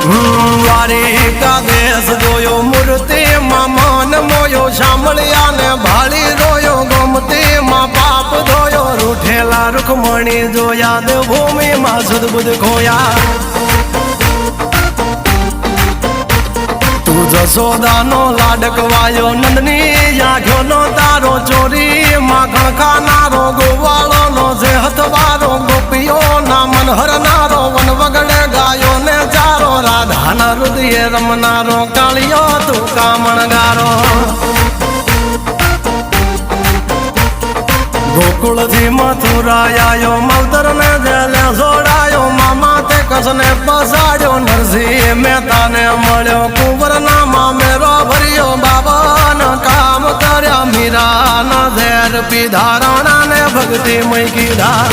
દ્વારિકા દેશ જોયો મૂર્તિ માં મન મોયો સાંભળ્યા ને ભાળી રોયો ગમતી માં પાપ ધોયો રૂઠેલા રૂખમણી જોયા દેવભૂમિ માં સદબુદ્ધ ખોયા તું જશોદાનો લાડકવાયો નંદની આંખો નો તારો ચોરી માખણ ખાનારો ગોવાળો નો જે હથવારો ગોપીઓ ના મન હરનારો વન વગડે ગાયો ને ચારો રાધાના હૃદય રમનારો કાળિયો તું કામણગારો ગોકુળથી મથુરાયો માવતર ને જેલે જોડાયો મામા તે કસને પસાડ્યો નરસિંહ મહેતાને મળ્યો કુંવર ના મામેરો ભર્યો બાબાના કામ કર્યા મીરાના ઝેર પીધા રાણા ને ભક્તિ મય કીધા